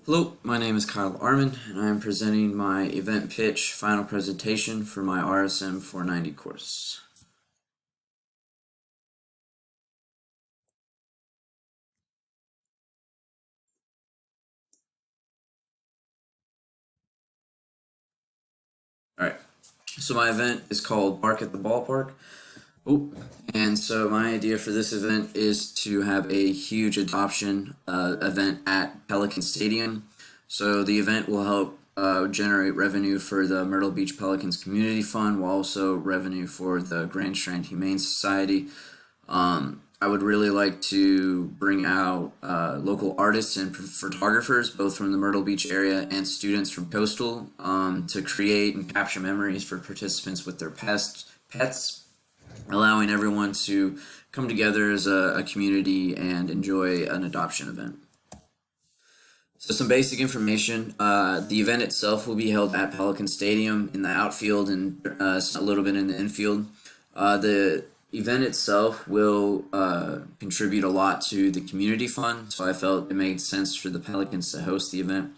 Hello, my name is Kyle Armin, and I am presenting my event pitch final presentation for my RSM 490 course. Alright, so my event is called Bark at the Ballpark. And so my idea for this event is to have a huge adoption event at Pelican Stadium. So the event will help generate revenue for the Myrtle Beach Pelicans Community Fund, while also revenue for the Grand Strand Humane Society. I would really like to bring out local artists and photographers, both from the Myrtle Beach area and students from Coastal, to create and capture memories for participants with their pets, allowing everyone to come together as a community and enjoy an adoption event. So some basic information. The event itself will be held at Pelican Stadium in the outfield and a little bit in the infield. The event itself will contribute a lot to the community fund, so I felt it made sense for the Pelicans to host the event.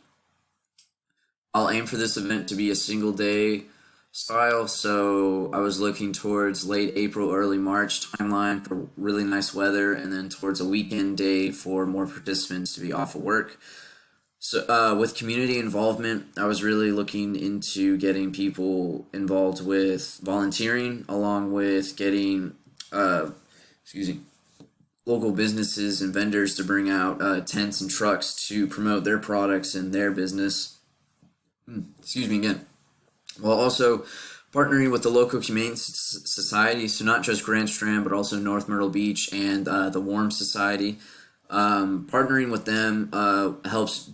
I'll aim for this event to be a single day style, so I was looking towards late April, early March timeline for really nice weather, and then towards a weekend day for more participants to be off of work. So with community involvement, I was really looking into getting people involved with volunteering, along with getting local businesses and vendors to bring out tents and trucks to promote their products and their business. While also partnering with the local Humane Society, so not just Grand Strand, but also North Myrtle Beach and the Warm Society. Partnering with them helps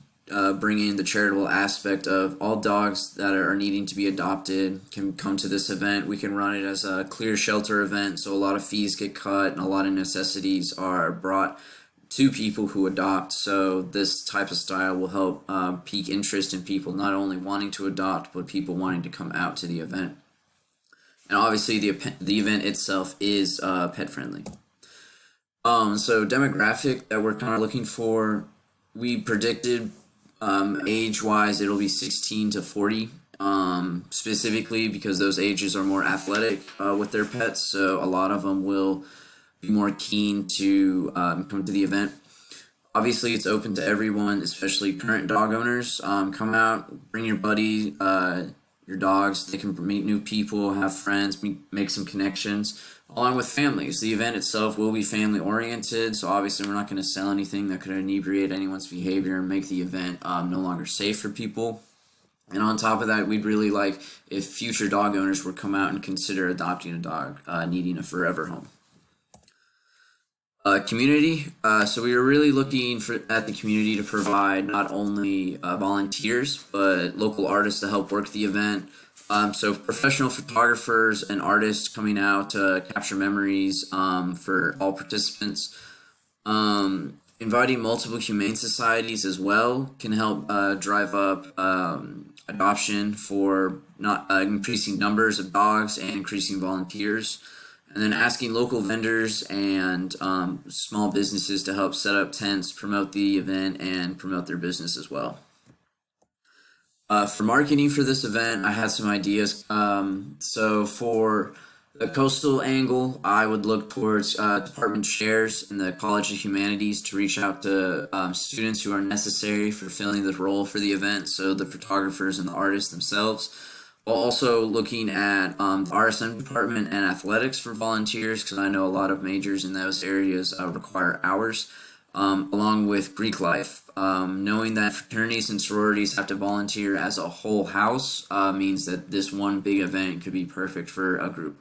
bring in the charitable aspect of all dogs that are needing to be adopted can come to this event. We can run it as a clear shelter event, so a lot of fees get cut and a lot of necessities are brought to people who adopt. So this type of style will help pique interest in people not only wanting to adopt, but people wanting to come out to the event. And obviously the event itself is pet friendly. So demographic that we're kind of looking for, we predicted age-wise it'll be 16 to 40, specifically because those ages are more athletic with their pets, so a lot of them will be more keen to come to the event. Obviously, it's open to everyone, especially current dog owners. Come out, bring your buddy, your dogs. They can meet new people, have friends, make some connections, along with families. The event itself will be family oriented, so obviously we're not going to sell anything that could inebriate anyone's behavior and make the event no longer safe for people. And on top of that, we'd really like if future dog owners would come out and consider adopting a dog needing a forever home. Community. So we were really looking at the community to provide not only volunteers, but local artists to help work the event. So professional photographers and artists coming out to capture memories for all participants. Inviting multiple humane societies as well can help drive up adoption for not increasing numbers of dogs and increasing volunteers. And then asking local vendors and small businesses to help set up tents, promote the event, and promote their business as well. For marketing for this event, I had some ideas. So for the coastal angle, I would look towards department chairs in the College of Humanities to reach out to students who are necessary for filling the role for the event, so the photographers and the artists themselves. While also looking at the RSM department and athletics for volunteers, because I know a lot of majors in those areas require hours, along with Greek life. Knowing that fraternities and sororities have to volunteer as a whole house means that this one big event could be perfect for a group.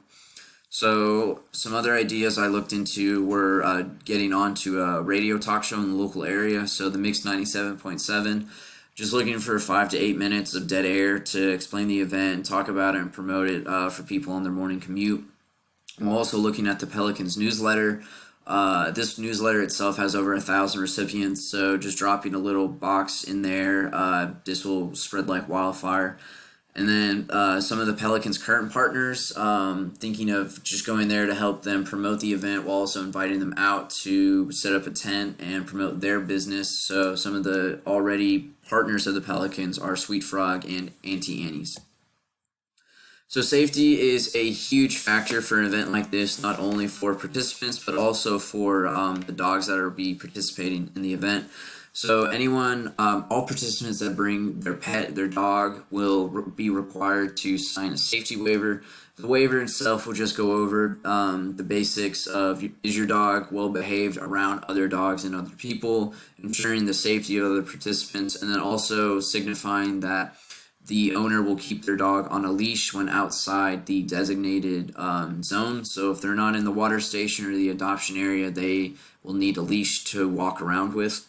So some other ideas I looked into were getting onto a radio talk show in the local area, so the Mix 97.7. Just looking for 5 to 8 minutes of dead air to explain the event, talk about it, and promote it for people on their morning commute. I'm also looking at the Pelicans newsletter. This newsletter itself has over 1,000 recipients, so just dropping a little box in there, this will spread like wildfire. And then some of the Pelicans' current partners, thinking of just going there to help them promote the event while also inviting them out to set up a tent and promote their business. So some of the already partners of the Pelicans are Sweet Frog and Auntie Annie's. So safety is a huge factor for an event like this, not only for participants, but also for the dogs that will be participating in the event. So anyone, all participants that bring their pet, their dog, will be required to sign a safety waiver. The waiver itself will just go over the basics of, is your dog well behaved around other dogs and other people, ensuring the safety of other participants, and then also signifying that the owner will keep their dog on a leash when outside the designated zone. So if they're not in the water station or the adoption area, they will need a leash to walk around with.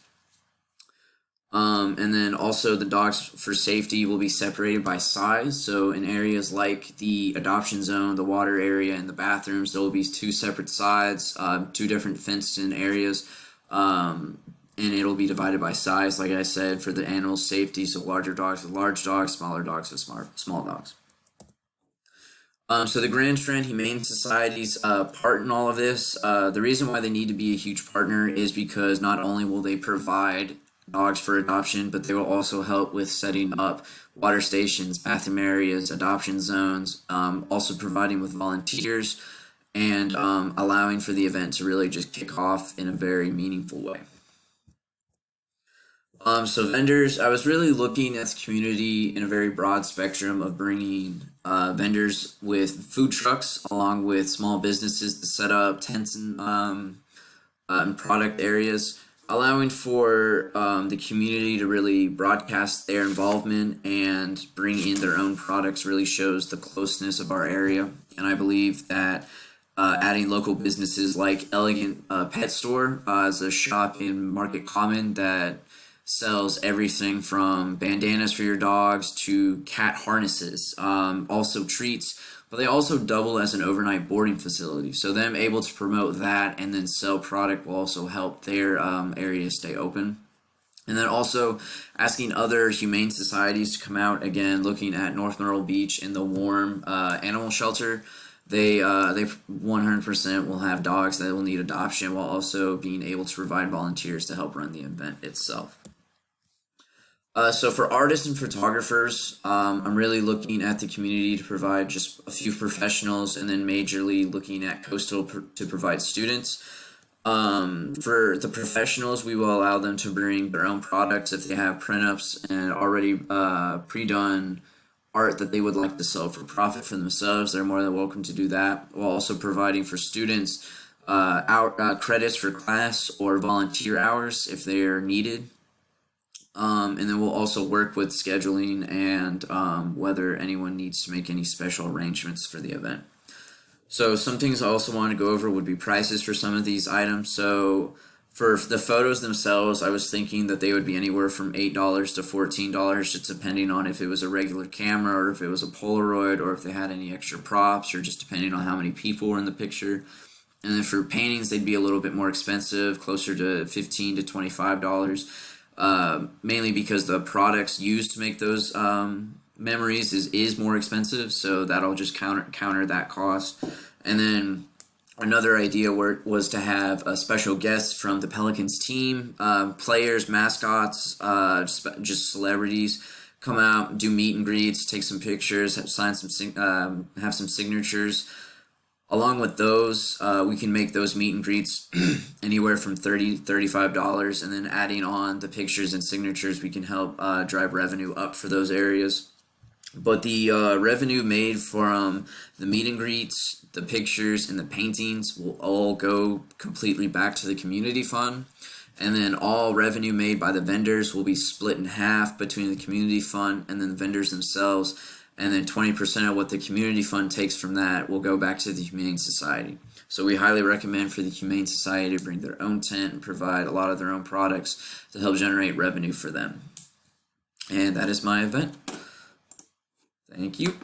And then also the dogs for safety will be separated by size. So in areas like the adoption zone, the water area, and the bathrooms, there will be two separate sides, two different fenced-in areas. And it'll be divided by size, like I said, for the animal safety. So larger dogs with large dogs, smaller dogs with small dogs. So the Grand Strand Humane Society's part in all of this, the reason why they need to be a huge partner is because not only will they provide dogs for adoption, but they will also help with setting up water stations, bathroom areas, adoption zones, also providing with volunteers, and allowing for the event to really just kick off in a very meaningful way. So vendors, I was really looking at the community in a very broad spectrum of bringing vendors with food trucks along with small businesses to set up tents and product areas, allowing for the community to really broadcast their involvement and bring in their own products really shows the closeness of our area. And I believe that adding local businesses like Elegant Pet Store as a shop in Market Common that sells everything from bandanas for your dogs to cat harnesses, also treats, but they also double as an overnight boarding facility. So them able to promote that and then sell product will also help their area stay open. And then also asking other humane societies to come out, again, looking at North Myrtle Beach and the Warm Animal Shelter. They 100% will have dogs that will need adoption while also being able to provide volunteers to help run the event itself. So for artists and photographers, I'm really looking at the community to provide just a few professionals and then majorly looking at Coastal to provide students. For the professionals, we will allow them to bring their own products if they have print-ups and already pre-done art that they would like to sell for profit for themselves. They're more than welcome to do that, while also providing for students credits for class or volunteer hours if they are needed. And then we'll also work with scheduling and whether anyone needs to make any special arrangements for the event. So some things I also want to go over would be prices for some of these items. So for the photos themselves, I was thinking that they would be anywhere from $8 to $14, just depending on if it was a regular camera or if it was a Polaroid or if they had any extra props or just depending on how many people were in the picture. And then for paintings, they'd be a little bit more expensive, closer to $15 to $25. Mainly because the products used to make those memories is more expensive, so that'll just counter that cost. And then another idea was to have a special guest from the Pelicans team, players, mascots, just celebrities come out, do meet and greets, take some pictures, have some signatures. Along with those, we can make those meet and greets anywhere from $30 to $35, and then adding on the pictures and signatures, we can help drive revenue up for those areas. But the revenue made from the meet and greets, the pictures, and the paintings will all go completely back to the community fund. And then all revenue made by the vendors will be split in half between the community fund and then the vendors themselves. And then 20% of what the community fund takes from that will go back to the Humane Society. So we highly recommend for the Humane Society to bring their own tent and provide a lot of their own products to help generate revenue for them. And that is my event. Thank you.